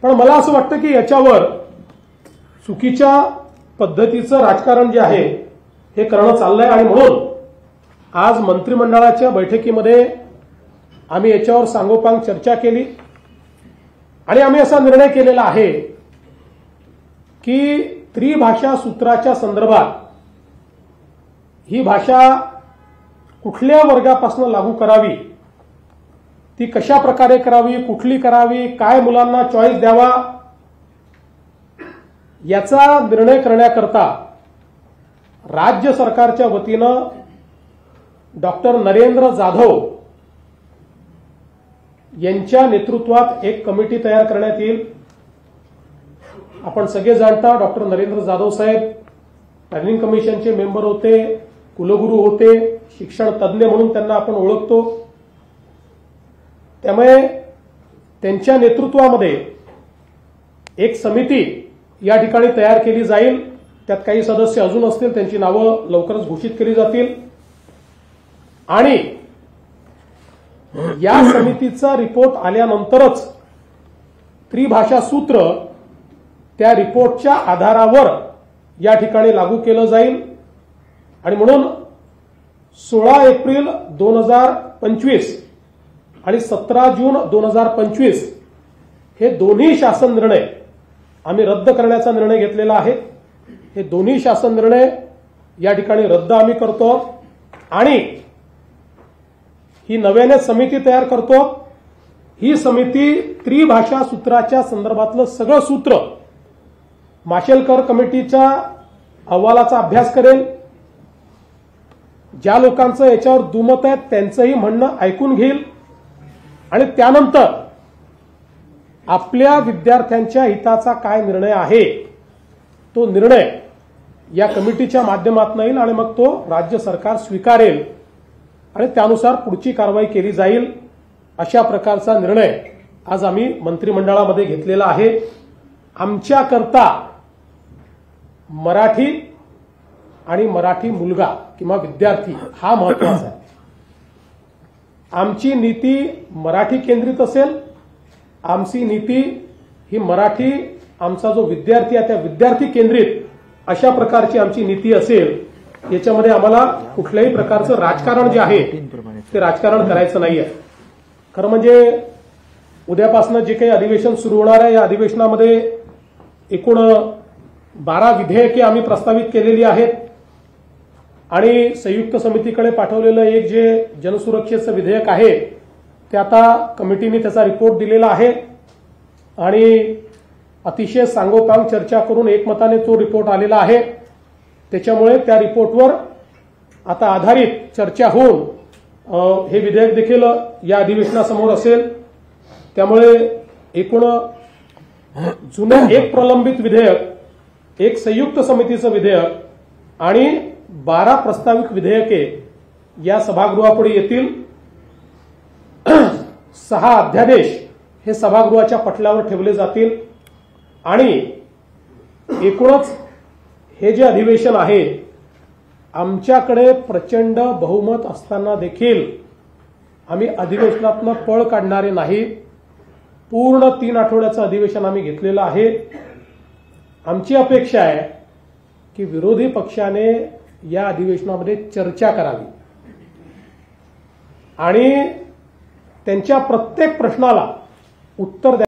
पण मला असं वाटतं की याच्यावर चुकीच्या पद्धतीचं राजकारण जे आहे हे करणं चाललंय आणि म्हणून आज मंत्रिमंडळाच्या बैठकीमध्ये आम्ही याच्यावर सांगोपांग चर्चा केली आणि आम्ही असा निर्णय केलेला आहे की त्रिभाषा सूत्राच्या संदर्भात ही भाषा कुठल्या वर्गापासून लागू करावी, ती कशा प्रकारे करावी, कुठली करावी, काय मुलांना चॉईस द्यावा, याचा निर्णय करण्याकरता राज्य सरकारच्या वतीनं डॉक्टर नरेंद्र जाधव यांच्या नेतृत्वात एक कमिटी तयार करण्यात येईल। आपण सगळे जाणता डॉक्टर नरेंद्र जाधव साहेब प्लॅनिंग कमिशनचे मेंबर होते, कुलगुरू होते, शिक्षण तज्ज्ञ म्हणून त्यांना आपण ओळखतो। त्यामुळे त्यांच्या नेतृत्वामध्ये एक समिती या ठिकाणी तयार केली जाईल। त्यात काही सदस्य अजून असतील, त्यांची नावं लवकरच घोषित केली जातील आणि या समितीचा रिपोर्ट आल्यानंतरच त्रिभाषा सूत्र त्या रिपोर्टच्या आधारावर या ठिकाणी लागू केलं जाईल आणि म्हणून 16 एप्रिल 2025 आणि 17 जून 2025 हे दोन्ही शासन निर्णय आम्ही रद्द करण्याचा निर्णय घेतलेला आहे। हे दोन्ही शासन निर्णय या ठिकाणी रद्द आम्ही करतो आणि ही नव्याने समिती तयार करतो। ही समिती त्रिभाषा सूत्राच्या संदर्भातलं सगळं सूत्र माशेलकर कमिटीच्या अहवालाचा अभ्यास करेल, ज्या लोकांचं याच्यावर दुमत आहे त्यांचंही म्हणणं ऐकून घेईल आणि त्यानंतर आपल्या विद्यार्थ्यांच्या हिताचा काय निर्णय आहे तो निर्णय या कमिटीच्या माध्यमातून येईल आणि मग तो राज्य सरकार स्वीकारेल आणि त्यानुसार पुढची कारवाई केली जाईल। अशा प्रकारचा निर्णय आज आम्ही मंत्रिमंडळामध्ये घेतलेला आहे। आमच्याकरता मराठी आणि मराठी मुलगा किंवा विद्यार्थी हा महत्त्वाचा आहे। आमची नीती मराठी केंद्रित असेल, आमची नीती ही मराठी, आमचा जो विद्यार्थी आहे त्या विद्यार्थी केंद्रित अशा प्रकारची आमची नीती असेल। याच्यामध्ये आम्हाला कुठल्याही प्रकारचं राजकारण जे आहे ते राजकारण करायचं नाहीये। खरं म्हणजे उद्यापासून जे काही अधिवेशन सुरू होणार आहे या अधिवेशनामध्ये एकूण 12 विधेयके आम्ही प्रस्तावित केलेली आहेत आणि संयुक्त समितीकडे पाठवलेलं एक जे जनसुरक्षेचं विधेयक आहे ते आता कमिटीने त्याचा रिपोर्ट दिलेला आहे आणि अतिशय सांगोपांग चर्चा करून एकमताने तो रिपोर्ट आलेला आहे। त्याच्यामुळे त्या रिपोर्टवर आता आधारित चर्चा होऊन हे विधेयक देखील या अधिवेशनासमोर असेल। त्यामुळे एकूण जुनं एक प्रलंबित विधेयक, एक संयुक्त समितीचं विधेयक आणि 12 प्रस्तावित विधेयके या सभागृहापुढे येतील। 6 अध्यादेश हे सभागृहाच्या पटलावर ठेवले जातील आणि एकूणच हे जे अधिवेशन आहे आमच्याकडे प्रचंड बहुमत असताना देखील आम्ही अधिवेशनातून पळ काढणारे नाही। पूर्ण 3 आठवड्याचं अधिवेशन आम्ही घेतलेलं आहे। आमची अपेक्षा आहे की विरोधी पक्षाने या अधिवेशनामध्ये चर्चा करावी आणि त्यांच्या प्रत्येक प्रश्नाला उत्तर